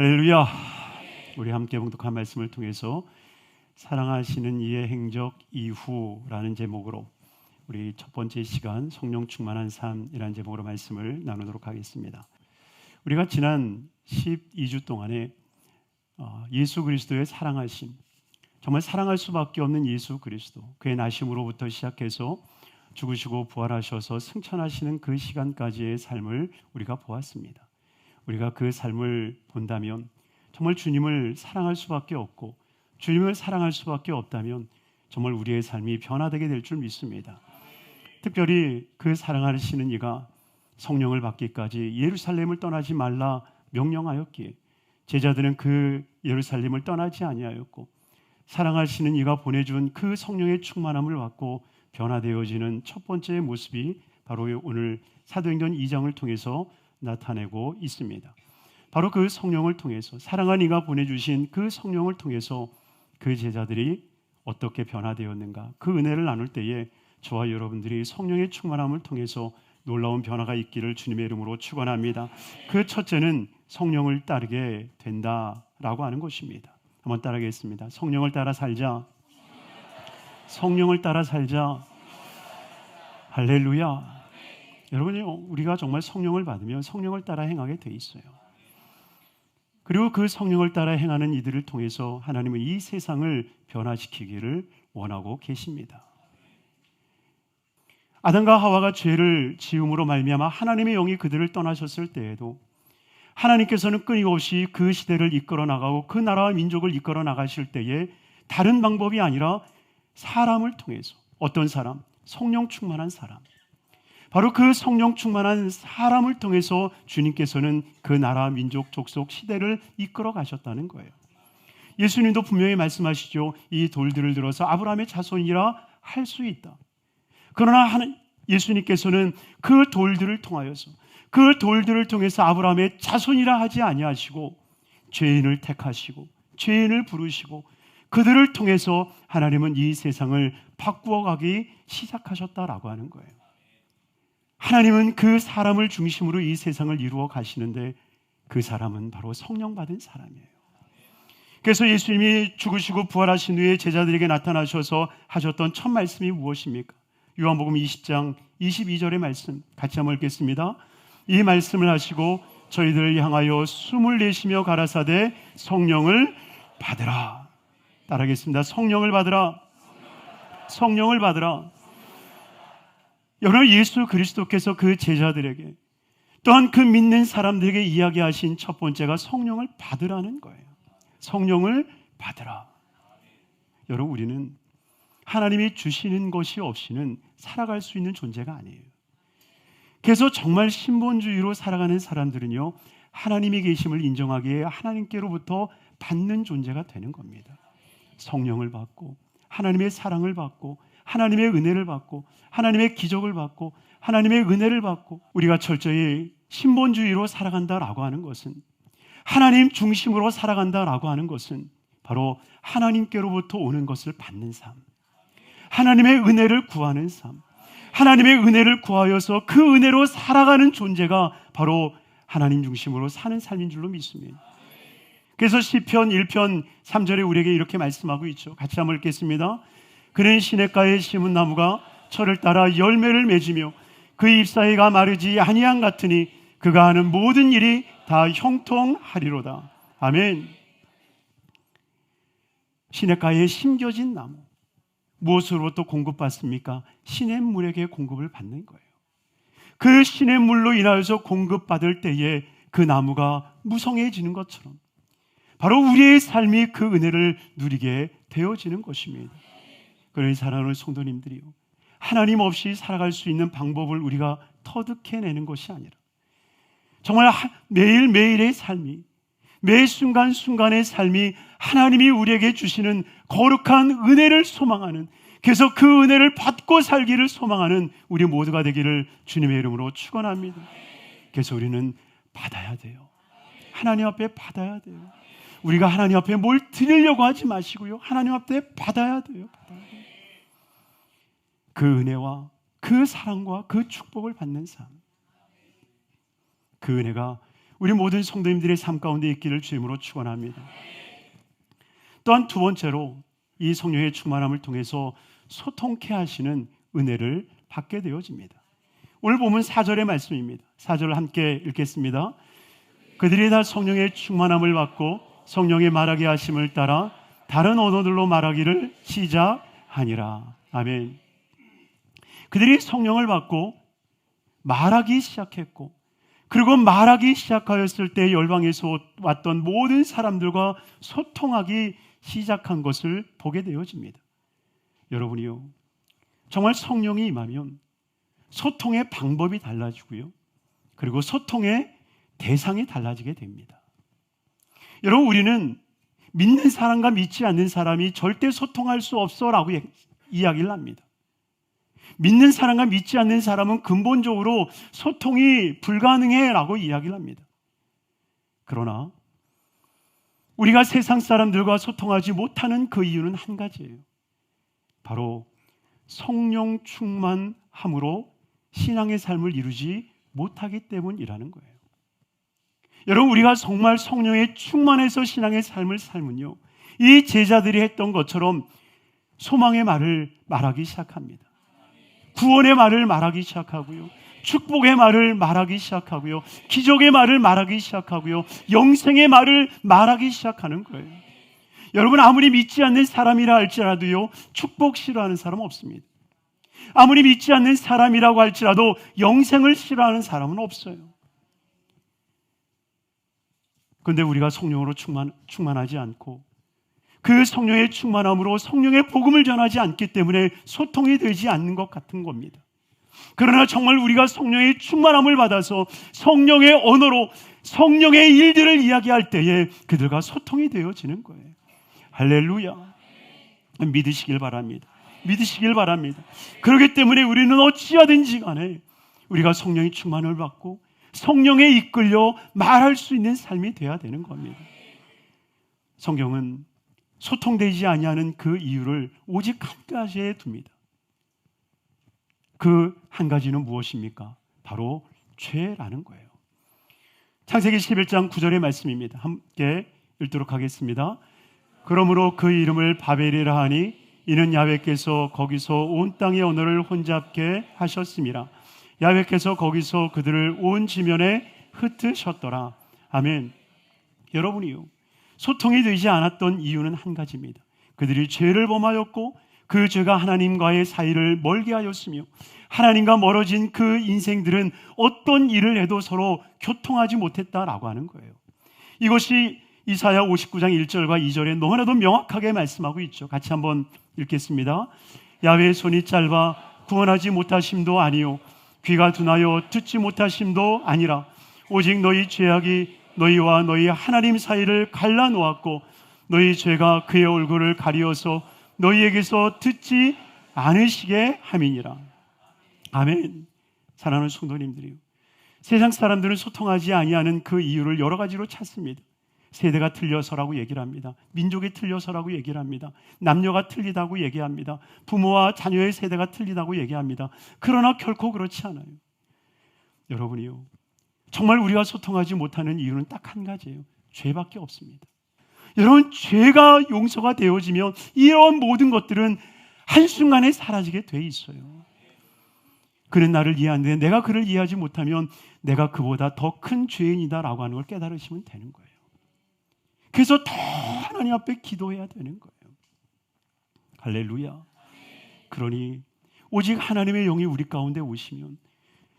할렐루야. 우리 함께 봉독한 말씀을 통해서 사랑하시는 이의 행적 이후라는 제목으로 우리 첫 번째 시간 성령 충만한 삶이라는 제목으로 말씀을 나누도록 하겠습니다. 우리가 지난 12주 동안에 예수 그리스도의 사랑하심, 정말 사랑할 수밖에 없는 예수 그리스도, 그의 나심으로부터 시작해서 죽으시고 부활하셔서 승천하시는 그 시간까지의 삶을 우리가 보았습니다. 우리가 그 삶을 본다면 정말 주님을 사랑할 수밖에 없고, 주님을 사랑할 수밖에 없다면 정말 우리의 삶이 변화되게 될 줄 믿습니다. 특별히 그 사랑하시는 이가 성령을 받기까지 예루살렘을 떠나지 말라 명령하였기에 제자들은 그 예루살렘을 떠나지 아니하였고, 사랑하시는 이가 보내준 그 성령의 충만함을 받고 변화되어지는 첫 번째 모습이 바로 오늘 사도행전 2장을 통해서 나타내고 있습니다. 바로 그 성령을 통해서, 사랑한 이가 보내주신 그 성령을 통해서 그 제자들이 어떻게 변화되었는가, 그 은혜를 나눌 때에 저와 여러분들이 성령의 충만함을 통해서 놀라운 변화가 있기를 주님의 이름으로 축원합니다. 그 첫째는 성령을 따르게 된다라고 하는 것입니다. 한번 따라하겠습니다. 성령을 따라 살자. 성령을 따라 살자. 할렐루야. 여러분이 우리가 정말 성령을 받으면 성령을 따라 행하게 돼 있어요. 그리고 그 성령을 따라 행하는 이들을 통해서 하나님은 이 세상을 변화시키기를 원하고 계십니다. 아담과 하와가 죄를 지음으로 말미암아 하나님의 영이 그들을 떠나셨을 때에도 하나님께서는 끊임없이 그 시대를 이끌어 나가고 그 나라와 민족을 이끌어 나가실 때에 다른 방법이 아니라 사람을 통해서, 어떤 사람? 성령 충만한 사람, 바로 그 성령 충만한 사람을 통해서 주님께서는 그 나라, 민족, 족속, 시대를 이끌어 가셨다는 거예요. 예수님도 분명히 말씀하시죠. 이 돌들을 들어서 아브라함의 자손이라 할 수 있다. 그러나 예수님께서는 그 돌들을 통하여서, 그 돌들을 통해서 아브라함의 자손이라 하지 아니하시고 죄인을 택하시고 죄인을 부르시고 그들을 통해서 하나님은 이 세상을 바꾸어 가기 시작하셨다라고 하는 거예요. 하나님은 그 사람을 중심으로 이 세상을 이루어 가시는데 그 사람은 바로 성령 받은 사람이에요. 그래서 예수님이 죽으시고 부활하신 후에 제자들에게 나타나셔서 하셨던 첫 말씀이 무엇입니까? 요한복음 20장 22절의 말씀 같이 한번 읽겠습니다. 이 말씀을 하시고 저희들을 향하여 숨을 내쉬며 가라사대 성령을 받으라. 따라하겠습니다. 성령을 받으라. 성령을 받으라. 여러분, 예수 그리스도께서 그 제자들에게, 또한 그 믿는 사람들에게 이야기하신 첫 번째가 성령을 받으라는 거예요. 성령을 받으라. 여러분, 우리는 하나님이 주시는 것이 없이는 살아갈 수 있는 존재가 아니에요. 그래서 정말 신본주의로 살아가는 사람들은요, 하나님의 계심을 인정하기에 하나님께로부터 받는 존재가 되는 겁니다. 성령을 받고 하나님의 사랑을 받고 하나님의 은혜를 받고 하나님의 기적을 받고 하나님의 은혜를 받고, 우리가 철저히 신본주의로 살아간다라고 하는 것은, 하나님 중심으로 살아간다라고 하는 것은 바로 하나님께로부터 오는 것을 받는 삶, 하나님의 은혜를 구하는 삶, 하나님의 은혜를 구하여서 그 은혜로 살아가는 존재가 바로 하나님 중심으로 사는 삶인 줄로 믿습니다. 그래서 시편 1편 3절에 우리에게 이렇게 말씀하고 있죠. 같이 한번 읽겠습니다. 그는 시냇가에 심은 나무가 철을 따라 열매를 맺으며 그 잎사이가 마르지 아니한 같으니 그가 하는 모든 일이 다 형통하리로다. 아멘. 시냇가에 심겨진 나무, 무엇으로부터 공급받습니까? 시냇물에게 공급을 받는 거예요. 그 시냇물로 인하여서 공급받을 때에 그 나무가 무성해지는 것처럼 바로 우리의 삶이 그 은혜를 누리게 되어지는 것입니다. 그러니 사랑하는 성도님들이요, 하나님 없이 살아갈 수 있는 방법을 우리가 터득해내는 것이 아니라 정말 매일매일의 삶이, 매 순간순간의 삶이 하나님이 우리에게 주시는 거룩한 은혜를 소망하는, 그래서 그 은혜를 받고 살기를 소망하는 우리 모두가 되기를 주님의 이름으로 축원합니다. 그래서 우리는 받아야 돼요. 하나님 앞에 받아야 돼요. 우리가 하나님 앞에 뭘 드리려고 하지 마시고요, 하나님 앞에 받아야 돼요. 받아야 돼요. 그 은혜와 그 사랑과 그 축복을 받는 삶, 그 은혜가 우리 모든 성도님들의 삶 가운데 있기를 주임으로 축원합니다. 또한 두 번째로 이 성령의 충만함을 통해서 소통케 하시는 은혜를 받게 되어집니다. 오늘 보면 4절의 말씀입니다. 4절을 함께 읽겠습니다. 그들이 다 성령의 충만함을 받고 성령의 말하게 하심을 따라 다른 언어들로 말하기를 시작하니라. 아멘. 그들이 성령을 받고 말하기 시작했고, 그리고 말하기 시작하였을 때 열방에서 왔던 모든 사람들과 소통하기 시작한 것을 보게 되어집니다. 여러분이요, 정말 성령이 임하면 소통의 방법이 달라지고요, 그리고 소통의 대상이 달라지게 됩니다. 여러분, 우리는 믿는 사람과 믿지 않는 사람이 절대 소통할 수 없어라고 이야기를 합니다. 믿는 사람과 믿지 않는 사람은 근본적으로 소통이 불가능해라고 이야기를 합니다. 그러나 우리가 세상 사람들과 소통하지 못하는 그 이유는 한 가지예요. 바로 성령 충만함으로 신앙의 삶을 이루지 못하기 때문이라는 거예요. 여러분, 우리가 정말 성령에 충만해서 신앙의 삶을 살면요, 이 제자들이 했던 것처럼 소망의 말을 말하기 시작합니다. 구원의 말을 말하기 시작하고요, 축복의 말을 말하기 시작하고요, 기적의 말을 말하기 시작하고요, 영생의 말을 말하기 시작하는 거예요. 여러분, 아무리 믿지 않는 사람이라 할지라도요, 축복 싫어하는 사람은 없습니다. 아무리 믿지 않는 사람이라고 할지라도 영생을 싫어하는 사람은 없어요. 그런데 우리가 성령으로 충만하지 않고 그 성령의 충만함으로 성령의 복음을 전하지 않기 때문에 소통이 되지 않는 것 같은 겁니다. 그러나 정말 우리가 성령의 충만함을 받아서 성령의 언어로 성령의 일들을 이야기할 때에 그들과 소통이 되어지는 거예요. 할렐루야. 믿으시길 바랍니다. 믿으시길 바랍니다. 그렇기 때문에 우리는 어찌하든지 간에 우리가 성령의 충만을 받고 성령에 이끌려 말할 수 있는 삶이 되어야 되는 겁니다. 성경은 소통되지 아니하는 그 이유를 오직 한 가지에 둡니다. 그 한 가지는 무엇입니까? 바로 죄라는 거예요. 창세기 11장 9절의 말씀입니다. 함께 읽도록 하겠습니다. 그러므로 그 이름을 바벨이라 하니 이는 야훼께서 거기서 온 땅의 언어를 혼잡게 하셨음이라. 야훼께서 거기서 그들을 온 지면에 흩으셨더라. 아멘. 여러분이요, 소통이 되지 않았던 이유는 한 가지입니다. 그들이 죄를 범하였고 그 죄가 하나님과의 사이를 멀게 하였으며 하나님과 멀어진 그 인생들은 어떤 일을 해도 서로 교통하지 못했다라고 하는 거예요. 이것이 이사야 59장 1절과 2절에 너무나도 명확하게 말씀하고 있죠. 같이 한번 읽겠습니다. 야훼의 손이 짧아 구원하지 못하심도 아니요 귀가 둔하여 듣지 못하심도 아니라 오직 너희 죄악이 너희와 너희 하나님 사이를 갈라놓았고 너희 죄가 그의 얼굴을 가리어서 너희에게서 듣지 않으시게 함이니라. 아멘. 사랑하는 성도님들이요, 세상 사람들은 소통하지 아니하는 그 이유를 여러 가지로 찾습니다. 세대가 틀려서라고 얘기를 합니다. 민족이 틀려서라고 얘기를 합니다. 남녀가 틀리다고 얘기합니다. 부모와 자녀의 세대가 틀리다고 얘기합니다. 그러나 결코 그렇지 않아요. 여러분이요, 정말 우리가 소통하지 못하는 이유는 딱 한 가지예요. 죄밖에 없습니다. 여러분, 죄가 용서가 되어지면 이런 모든 것들은 한순간에 사라지게 돼 있어요. 그는 나를 이해하는데 내가 그를 이해하지 못하면 내가 그보다 더 큰 죄인이다라고 하는 걸 깨달으시면 되는 거예요. 그래서 더 하나님 앞에 기도해야 되는 거예요. 할렐루야. 그러니 오직 하나님의 영이 우리 가운데 오시면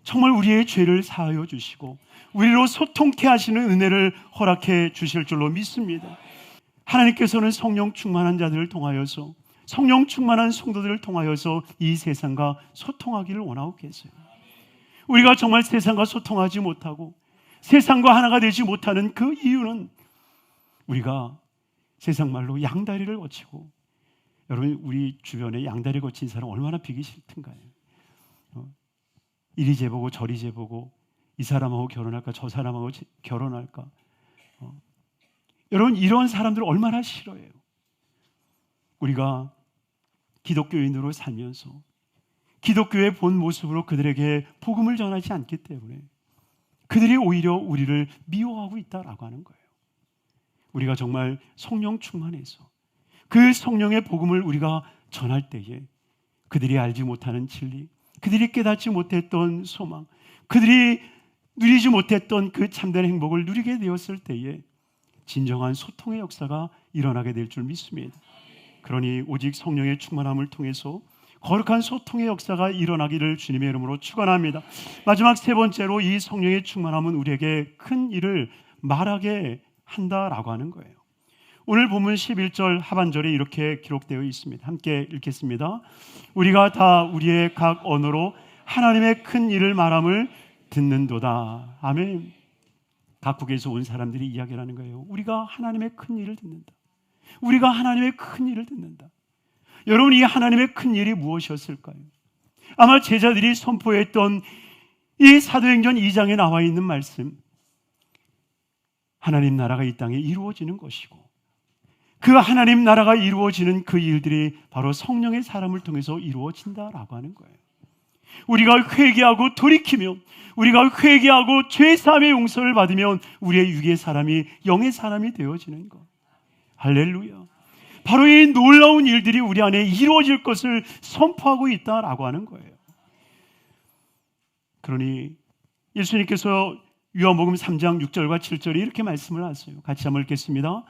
정말 우리의 죄를 사하여 주시고 우리로 소통케 하시는 은혜를 허락해 주실 줄로 믿습니다. 하나님께서는 성령 충만한 자들을 통하여서, 성령 충만한 성도들을 통하여서 이 세상과 소통하기를 원하고 계세요. 우리가 정말 세상과 소통하지 못하고 세상과 하나가 되지 못하는 그 이유는 우리가 세상 말로 양다리를 거치고, 여러분, 우리 주변에 양다리 거친 사람 얼마나 비기 싫던가요? 이리 재보고 저리 재보고 이 사람하고 결혼할까 저 사람하고 결혼할까. 여러분, 이런 사람들 얼마나 싫어해요. 우리가 기독교인으로 살면서 기독교의 본 모습으로 그들에게 복음을 전하지 않기 때문에 그들이 오히려 우리를 미워하고 있다라고 하는 거예요. 우리가 정말 성령 충만해서 그 성령의 복음을 우리가 전할 때에 그들이 알지 못하는 진리, 그들이 깨닫지 못했던 소망, 그들이 누리지 못했던 그 참된 행복을 누리게 되었을 때에 진정한 소통의 역사가 일어나게 될 줄 믿습니다. 그러니 오직 성령의 충만함을 통해서 거룩한 소통의 역사가 일어나기를 주님의 이름으로 축원합니다. 마지막 세 번째로 이 성령의 충만함은 우리에게 큰 일을 말하게 한다라고 하는 거예요. 오늘 본문 11절 하반절에 이렇게 기록되어 있습니다. 함께 읽겠습니다. 우리가 다 우리의 각 언어로 하나님의 큰 일을 말함을 듣는도다. 아멘. 각국에서 온 사람들이 이야기를 하는 거예요. 우리가 하나님의 큰 일을 듣는다. 우리가 하나님의 큰 일을 듣는다. 여러분, 이 하나님의 큰 일이 무엇이었을까요? 아마 제자들이 선포했던 이 사도행전 2장에 나와 있는 말씀, 하나님 나라가 이 땅에 이루어지는 것이고 그 하나님 나라가 이루어지는 그 일들이 바로 성령의 사람을 통해서 이루어진다라고 하는 거예요. 우리가 회개하고 돌이키며 우리가 회개하고 죄사함의 용서를 받으면 우리의 육의 사람이 영의 사람이 되어지는 것. 할렐루야. 바로 이 놀라운 일들이 우리 안에 이루어질 것을 선포하고 있다라고 하는 거예요. 그러니 예수님께서 요한복음 3장 6절과 7절에 이렇게 말씀을 하세요. 같이 한번 읽겠습니다.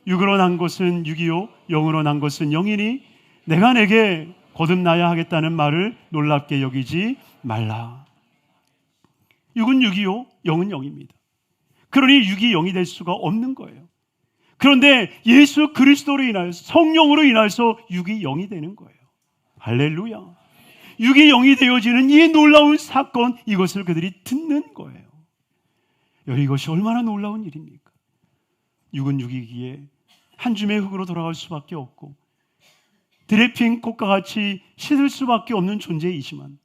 육으로 난 것은 육이요 영으로 난 것은 영이니 내가 내게 거듭나야 하겠다는 말을 놀랍게 여기지 말라. 육은 육이요 영은 영입니다. 그러니 육이 영이 될 수가 없는 거예요. 그런데 예수 그리스도로 인하여서 성령으로 인하여서 육이 영이 되는 거예요. 할렐루야. 육이 영이 되어지는 이 놀라운 사건, 이것을 그들이 듣는 거예요. 여러분, 이것이 얼마나 놀라운 일입니까? 육은 육이기에 한 줌의 흙으로 돌아갈 수밖에 없고 드레핀 꽃과 같이 시들 수밖에 없는 존재이지만,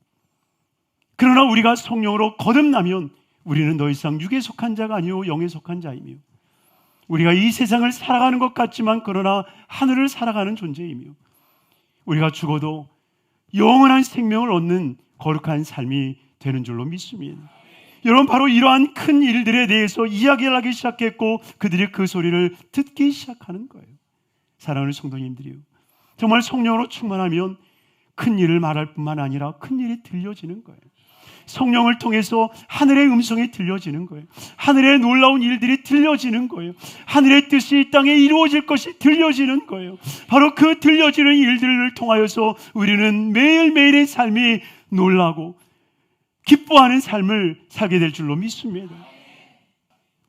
그러나 우리가 성령으로 거듭나면 우리는 더 이상 육에 속한 자가 아니요 영에 속한 자이며, 우리가 이 세상을 살아가는 것 같지만 그러나 하늘을 살아가는 존재이며, 우리가 죽어도 영원한 생명을 얻는 거룩한 삶이 되는 줄로 믿습니다. 여러분, 바로 이러한 큰 일들에 대해서 이야기를 하기 시작했고 그들이 그 소리를 듣기 시작하는 거예요. 사랑하는 성도님들이요, 정말 성령으로 충만하면 큰 일을 말할 뿐만 아니라 큰 일이 들려지는 거예요. 성령을 통해서 하늘의 음성이 들려지는 거예요. 하늘의 놀라운 일들이 들려지는 거예요. 하늘의 뜻이 이 땅에 이루어질 것이 들려지는 거예요. 바로 그 들려지는 일들을 통하여서 우리는 매일매일의 삶이 놀라고 기뻐하는 삶을 살게 될 줄로 믿습니다.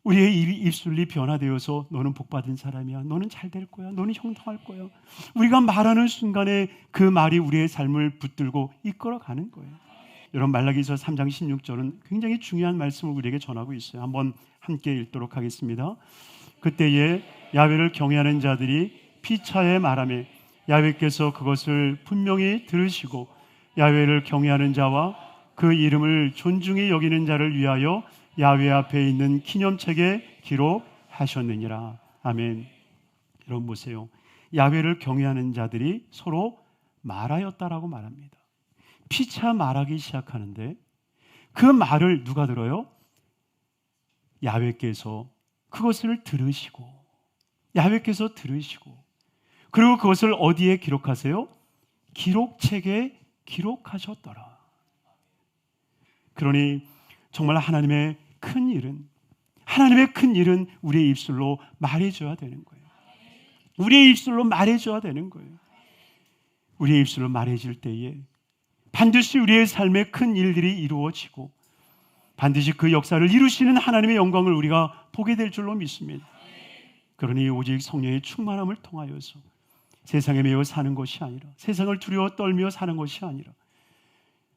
우리의 입술이 변화되어서 너는 복받은 사람이야, 너는 잘 될 거야, 너는 형통할 거야, 우리가 말하는 순간에 그 말이 우리의 삶을 붙들고 이끌어가는 거예요. 여러분, 말라기서 3장 16절은 굉장히 중요한 말씀을 우리에게 전하고 있어요. 한번 함께 읽도록 하겠습니다. 그때에 야훼를 경외하는 자들이 피차에 말하며 야훼께서 그것을 분명히 들으시고 야훼를 경외하는 자와 그 이름을 존중히 여기는 자를 위하여 야훼 앞에 있는 기념책에 기록하셨느니라. 아멘. 여러분 보세요. 야훼를 경외하는 자들이 서로 말하였다라고 말합니다. 피차 말하기 시작하는데 그 말을 누가 들어요? 야훼께서 그것을 들으시고, 야훼께서 들으시고, 그리고 그것을 어디에 기록하세요? 기록책에 기록하셨더라. 그러니 정말 하나님의 큰 일은 우리의 입술로 말해줘야 되는 거예요. 우리의 입술로 말해줘야 되는 거예요. 우리의 입술로 말해질 때에 반드시 우리의 삶에 큰 일들이 이루어지고 반드시 그 역사를 이루시는 하나님의 영광을 우리가 보게 될 줄로 믿습니다. 그러니 오직 성령의 충만함을 통하여서 세상에 매여 사는 것이 아니라, 세상을 두려워 떨며 사는 것이 아니라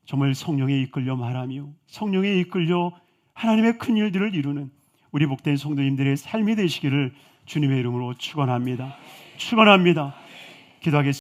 정말 성령에 이끌려 말하며 성령에 이끌려 하나님의 큰 일들을 이루는 우리 복된 성도님들의 삶이 되시기를 주님의 이름으로 축원합니다. 축원합니다. 기도하겠습니다.